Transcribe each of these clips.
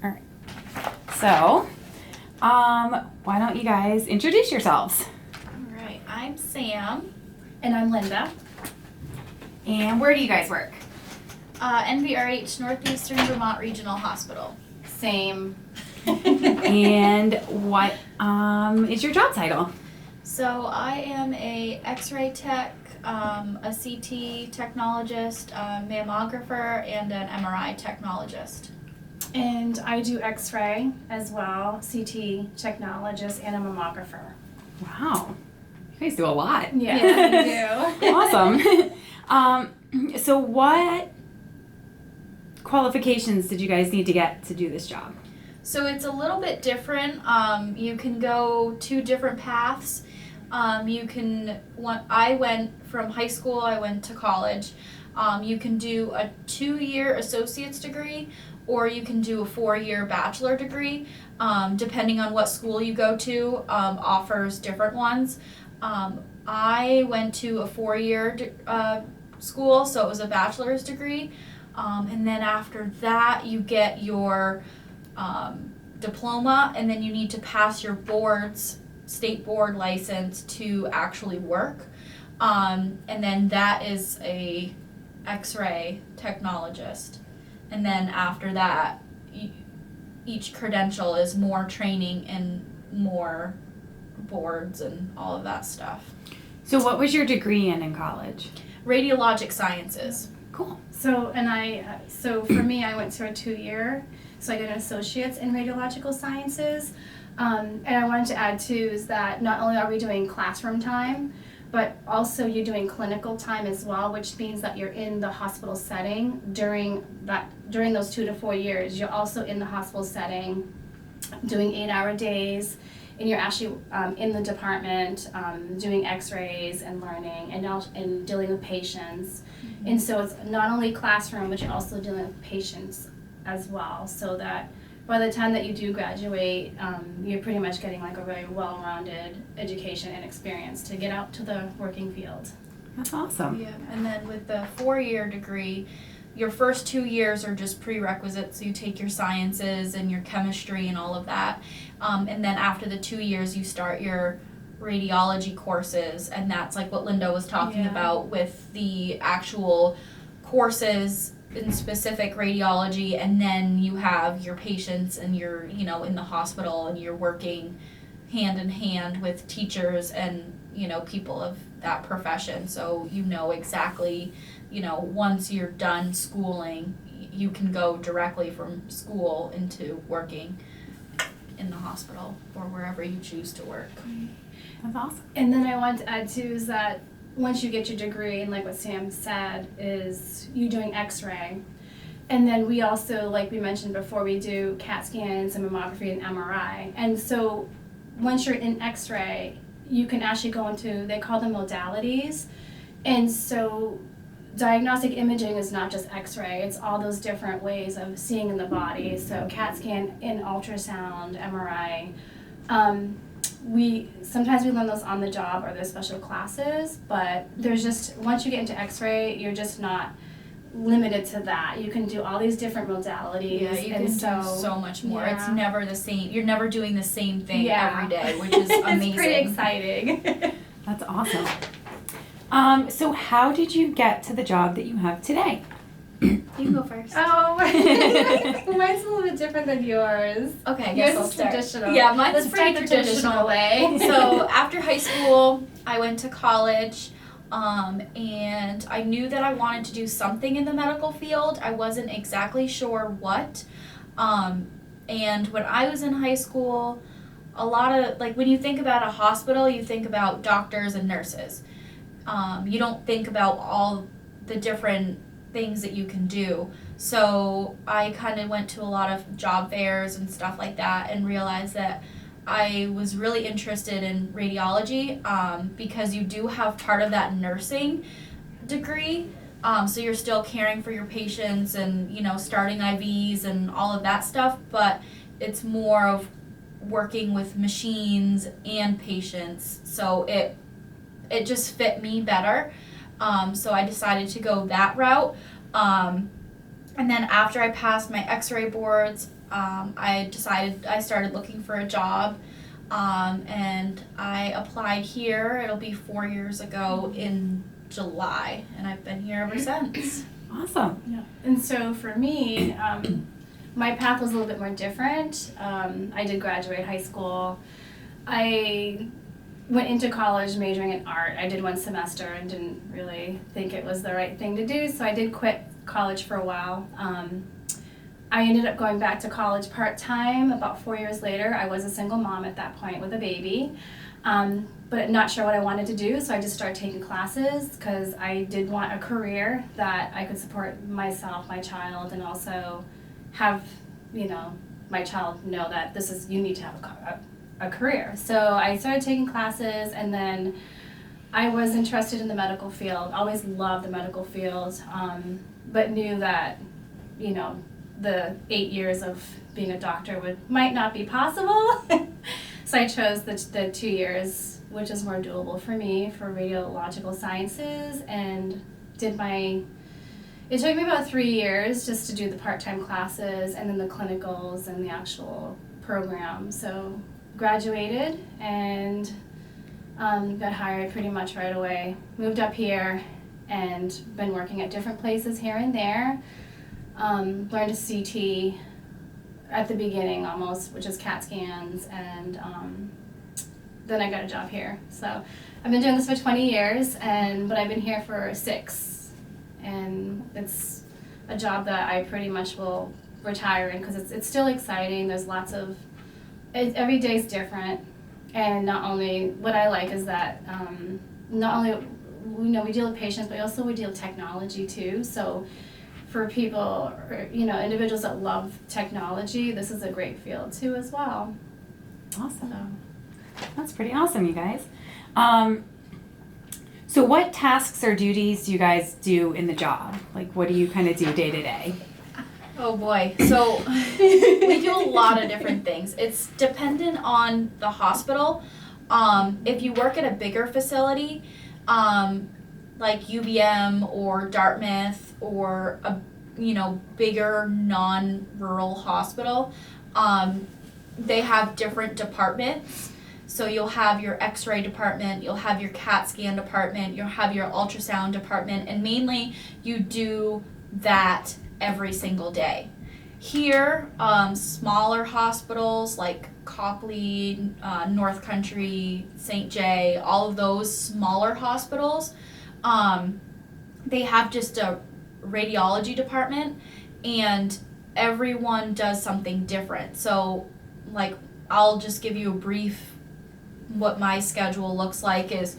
All right. So, why don't you guys introduce yourselves? All right, I'm Sam. And I'm Linda. And where do you guys work? NVRH, Northeastern Vermont Regional Hospital. Same. And what is your job title? So I am a X-ray tech, a CT technologist, a mammographer, and an MRI technologist. And I do X-ray as well, CT technologist, and a mammographer. Wow. You guys do a lot. Yeah, we do. Awesome. So what qualifications did you guys need to get to do this job? So it's a little bit different. You can go two different paths. I went from high school, I went to college. You can do a 2-year associate's degree, or you can do a 4-year bachelor degree, depending on what school you go to, offers different ones. I went to a 4-year school, so it was a bachelor's degree, and then after that you get your diploma, and then you need to pass your state board license to actually work, and then that is a X-ray technologist. And then after that, each credential is more training and more boards and all of that stuff. So what was your degree in college? Radiologic sciences. Cool. So for me, I went to a 2-year, so I got an associate's in radiological sciences. And I wanted to add too is that not only are we doing classroom time, but also you're doing clinical time as well, which means that you're in the hospital setting during those 2 to 4 years. You're also in the hospital setting doing 8-hour days, and you're actually in the department doing x-rays and learning and dealing with patients. Mm-hmm. And so it's not only classroom, but you're also dealing with patients as well, so that by the time that you do graduate, you're pretty much getting like a very well-rounded education and experience to get out to the working field. That's awesome. Yeah, and then with the 4-year degree, your first 2 years are just prerequisites. So you take your sciences and your chemistry and all of that. And then after the 2 years, you start your radiology courses, and that's like what Linda was talking about with the actual courses in specific radiology, and then you have your patients and you're, in the hospital, and you're working hand in hand with teachers and, people of that profession. So exactly, once you're done schooling, you can go directly from school into working in the hospital or wherever you choose to work. That's awesome. And then I want to add too is that once you get your degree, and like what Sam said, is you doing x-ray. And then we also, like we mentioned before, we do CAT scans and mammography and MRI. And so once you're in x-ray, you can actually go into, they call them modalities. And so diagnostic imaging is not just x-ray, it's all those different ways of seeing in the body. So CAT scan and ultrasound, MRI. Sometimes we learn those on the job or there's special classes, but there's just, once you get into x-ray, you're just not limited to that. You can do all these different modalities. Yeah, you can do so much more. Yeah. It's never the same. You're never doing the same thing every day, which is amazing. It's pretty exciting. That's awesome. So how did you get to the job that you have today? You can go first. Oh, mine's a little bit different than yours. Okay, I Yours guess I'll is start. traditional. Yeah, mine's Let's pretty start the traditional way. So after high school, I went to college, and I knew that I wanted to do something in the medical field. I wasn't exactly sure what. And when I was in high school, a lot of, like, when you think about a hospital, you think about doctors and nurses. You don't think about all the different things that you can do. So I kind of went to a lot of job fairs and stuff like that and realized that I was really interested in radiology, because you do have part of that nursing degree. So you're still caring for your patients and, starting IVs and all of that stuff, but it's more of working with machines and patients. So it just fit me better. So I decided to go that route. And then after I passed my x-ray boards, I started looking for a job, and I applied here. It'll be 4 years ago in July, and I've been here ever since. Awesome. Yeah. And so for me, my path was a little bit more different. I did graduate high school. I went into college majoring in art. I did one semester and didn't really think it was the right thing to do, so I did quit college for a while. I ended up going back to college part-time about 4 years later. I was a single mom at that point with a baby, but not sure what I wanted to do, so I just started taking classes because I did want a career that I could support myself, my child, and also have, my child know that you need to have a career. So I started taking classes, and then I was interested in the medical field. Always loved the medical field, but knew that, the 8 years of being a doctor might not be possible. So I chose the 2 years, which is more doable for me, for radiological sciences, and it took me about 3 years just to do the part-time classes and then the clinicals and the actual program. So graduated and got hired pretty much right away. Moved up here and been working at different places here and there. Learned a CT at the beginning almost, which is CAT scans, and then I got a job here. So I've been doing this for 20 years, but I've been here for 6, and it's a job that I pretty much will retire in because it's still exciting. There's every day's different, and not only what I like is that not only we deal with patients, but also we deal with technology too. So for people, individuals that love technology, this is a great field too as well. Awesome. That's pretty awesome, you guys. So what tasks or duties do you guys do in the job? Like, what do you kind of do day to day? Oh boy. So we do a lot of different things. It's dependent on the hospital. If you work at a bigger facility, like UVM or Dartmouth or a bigger non-rural hospital, they have different departments. So you'll have your x-ray department, you'll have your CAT scan department, you'll have your ultrasound department, and mainly you do that every single day. Here, smaller hospitals like Copley, North Country, St. J, all of those smaller hospitals, they have just a radiology department, and everyone does something different. So, like, I'll just give you a brief what my schedule looks like is,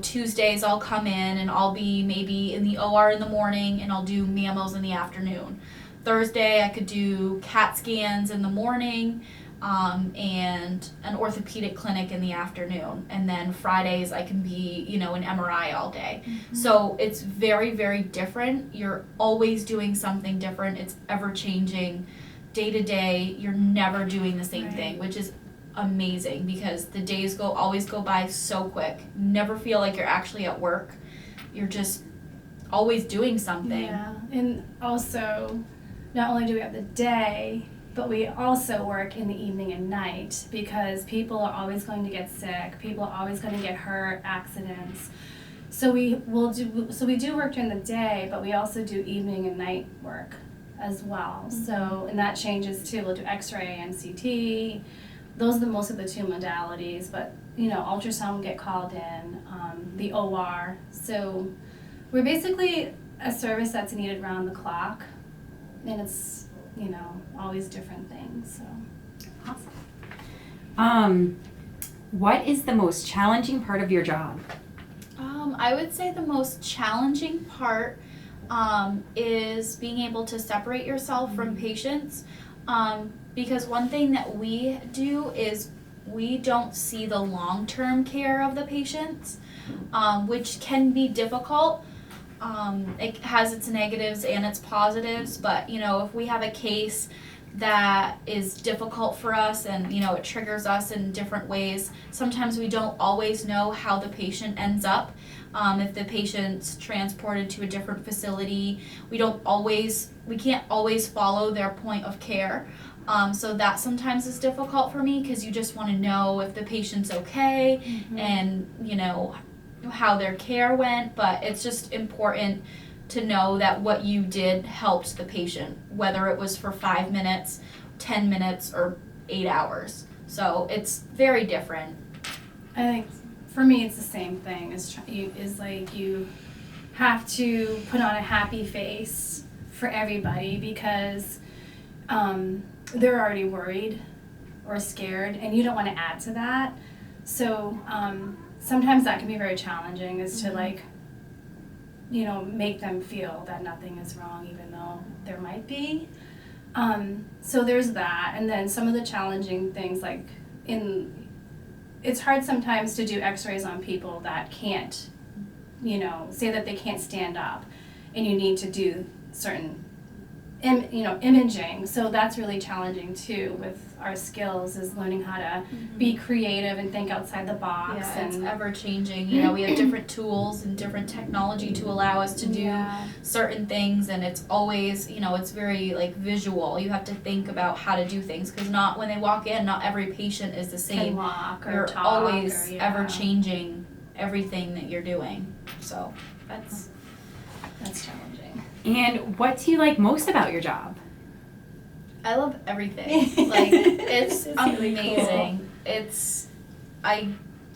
Tuesdays I'll come in and I'll be maybe in the OR in the morning and I'll do mammos in the afternoon. Thursday I could do CAT scans in the morning, and an orthopedic clinic in the afternoon. And then Fridays I can be, an MRI all day. Mm-hmm. So it's very, very different. You're always doing something different. It's ever changing day to day. You're never doing the same thing, which is amazing because the days always go by so quick. Never feel like you're actually at work. You're just always doing something. Yeah, and also not only do we have the day, but we also work in the evening and night because people are always going to get sick. People are always going to get hurt, accidents. So we do work during the day, but we also do evening and night work as well. Mm-hmm. So, and that changes too. We'll do x-ray and CT. Those are most of the 2 modalities, but ultrasound will get called in, the OR. So we're basically a service that's needed around the clock, and it's always different things. So awesome. What is the most challenging part of your job? I would say the most challenging part is being able to separate yourself from patients. Because one thing that we do is we don't see the long-term care of the patients, which can be difficult. It has its negatives and its positives, but if we have a case that is difficult for us and it triggers us in different ways, sometimes we don't always know how the patient ends up. If the patient's transported to a different facility, we can't always follow their point of care. So that sometimes is difficult for me because you just want to know if the patient's okay and, you know, how their care went. But it's just important to know that what you did helped the patient, whether it was for 5 minutes, 10 minutes, or 8 hours. So it's very different. I think for me it's the same thing. You have to put on a happy face for everybody because they're already worried or scared, and you don't want to add to that. So sometimes that can be very challenging, is to like, you know, make them feel that nothing is wrong, even though there might be. So there's that, and then some of the challenging things, like it's hard sometimes to do x-rays on people that can't, you know, say that they can't stand up, and you need to do certain imaging. So that's really challenging too with our skills, is learning how to be creative and think outside the box. Yeah, it's ever changing. You know, we have different tools and different technology to allow us to do certain things, and it's always, you know, it's very like visual. You have to think about how to do things, because not when they walk in, not every patient is the same. Can walk or you're talk, always or, ever changing everything that you're doing. So that's challenging. And what do you like most about your job? I love everything. Like, it's really amazing. I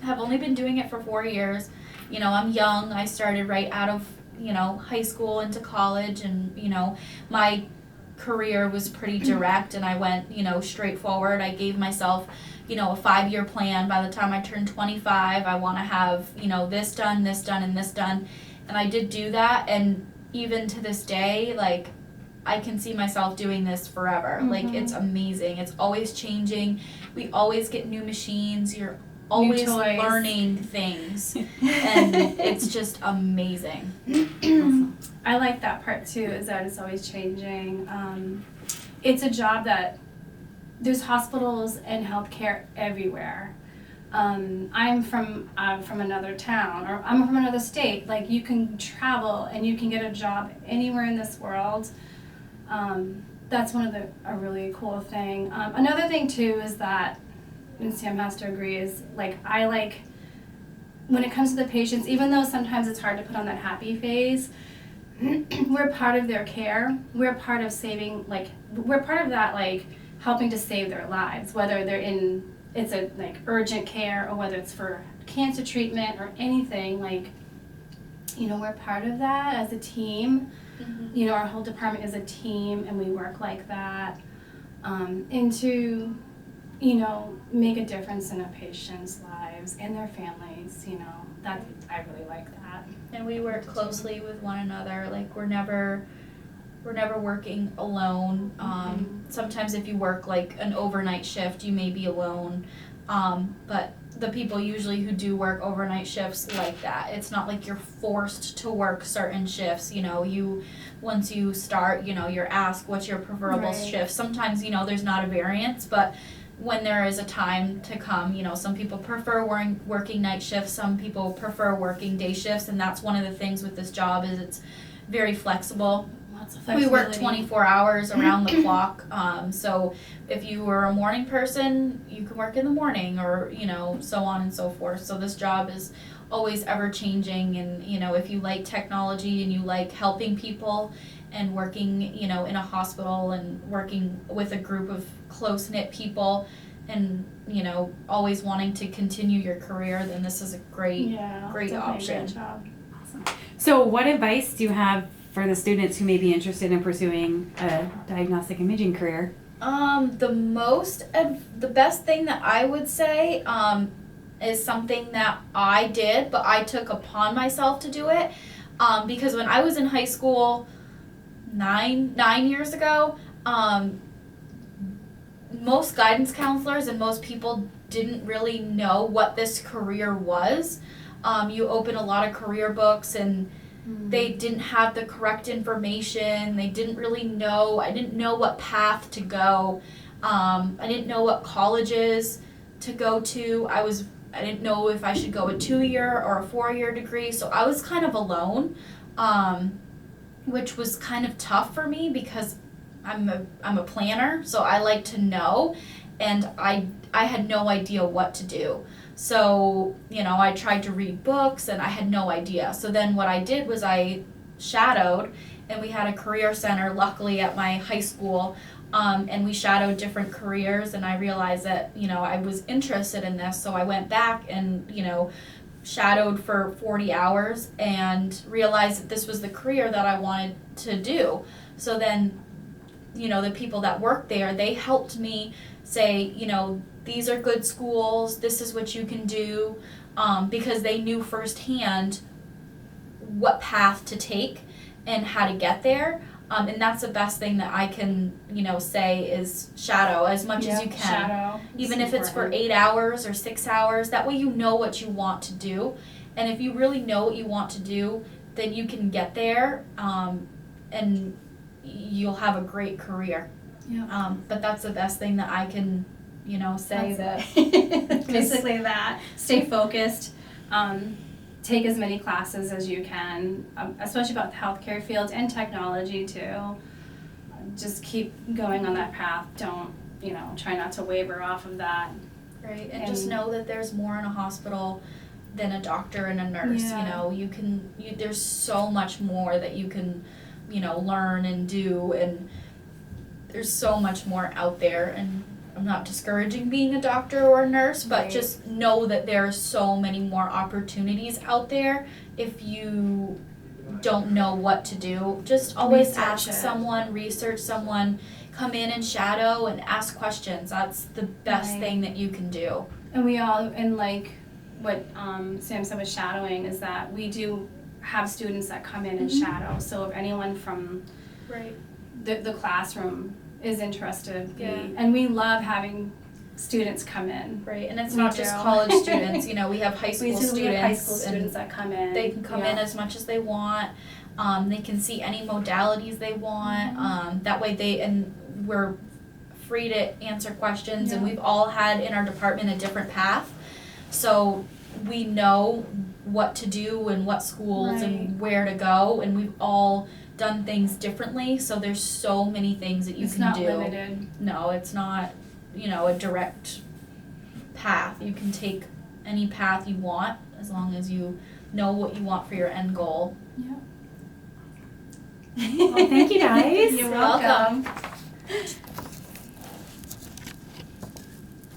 have only been doing it for 4 years. You know, I'm young. I started right out of, you know, high school into college, and, you know, my career was pretty direct, and I went, you know, straight forward. I gave myself, you know, a 5-year plan. By the time I turned 25, I want to have, you know, this done, and this done. And I did do that, and even to this day, like, I can see myself doing this forever. Like, it's amazing. It's always changing. We always get new machines. You're always learning things. And it's just amazing. Awesome. I like that part too, is that it's always changing. It's a job that there's hospitals and healthcare everywhere. I'm from another town, or I'm from another state. Like, you can travel and you can get a job anywhere in this world. That's a really cool thing. Another thing too is that, and Sam has to agree, is like, I like when it comes to the patients, even though sometimes it's hard to put on that happy face, we're part of their care. We're part of saving, like, we're part of that, like, helping to save their lives, whether they're in, it's a like urgent care, or whether it's for cancer treatment or anything. Like, you know, we're part of that as a team. You know, our whole department is a team, and we work like that, and to, you know, make a difference in a patient's lives and their families. You know, that I really like that. And we work closely with one another. Like, we're never working alone. Sometimes if you work like an overnight shift, you may be alone. But the people usually who do work overnight shifts like that. It's not like you're forced to work certain shifts. You know, once you start, you know, you're asked what's your preferable shift. Sometimes, you know, there's not a variance, but when there is a time to come, you know, some people prefer working night shifts, some people prefer working day shifts, and that's one of the things with this job, is it's very flexible. We work 24 hours around the clock, so if you were a morning person, you can work in the morning, or, you know, so on and so forth. So this job is always ever changing, and, you know, if you like technology and you like helping people and working, you know, in a hospital and working with a group of close-knit people, and, you know, always wanting to continue your career, then this is a great option. Great job. Awesome. So what advice do you have for the students who may be interested in pursuing a diagnostic imaging career? The best thing that I would say is something that I did, but I took upon myself to do it, because when I was in high school 9 years ago, most guidance counselors and most people didn't really know what this career was. You open a lot of career books, and they didn't have the correct information. They didn't really know. I didn't know what path to go. I didn't know what colleges to go to. I didn't know if I should go a 2-year or a 4-year degree. So I was kind of alone, which was kind of tough for me, because I'm a planner, so I like to know, and I had no idea what to do. So, you know, I tried to read books and I had no idea. So then what I did was I shadowed, and we had a career center luckily at my high school, and we shadowed different careers, and I realized that, you know, I was interested in this, so I went back and, you know, shadowed for 40 hours and realized that this was the career that I wanted to do. So then, you know, the people that worked there, they helped me say, you know, these are good schools, this is what you can do, because they knew firsthand what path to take and how to get there. And that's the best thing that I can, you know, say is shadow as much as you can. Shadow. Even if it's for 8 hours or 6 hours, that way you know what you want to do. And if you really know what you want to do, then you can get there, and you'll have a great career. Yeah. But that's the best thing that I can, you know, say Basically that. Stay focused. Take as many classes as you can, especially about the healthcare field and technology too. Just keep going on that path. Don't, you know, try not to waver off of that. Right, and just know that there's more in a hospital than a doctor and a nurse. Yeah. You know, there's so much more that you can, you know, learn and do, and there's so much more out there. And I'm not discouraging being a doctor or a nurse, but Right. just know that there are so many more opportunities out there. If you don't know what to do, just always Research ask it. someone, research someone, come in and shadow and ask questions. That's the best Right. thing that you can do. And we all, and like what Sam said with shadowing, is that we do have students that come in and Mhm. shadow. So if anyone from Right. the classroom is interested, Yeah. and we love having students come in. Right, and it's We not just do. college students, you know, we have high school We students. have high school and students that come in. they can come in Yeah. as much as they want. They can see any modalities they want. Mm-hmm. That way we're free to answer questions, and Yeah. we've all had in our department a different path. So we know what to do and what schools Right. and where to go, and we've all done things differently. So there's so many things that you It's can not do. limited. No, it's not, you know, a direct path. You can take any path you want as long as you know what you want for your end goal. Yeah. Well, thank you guys. You're welcome. welcome.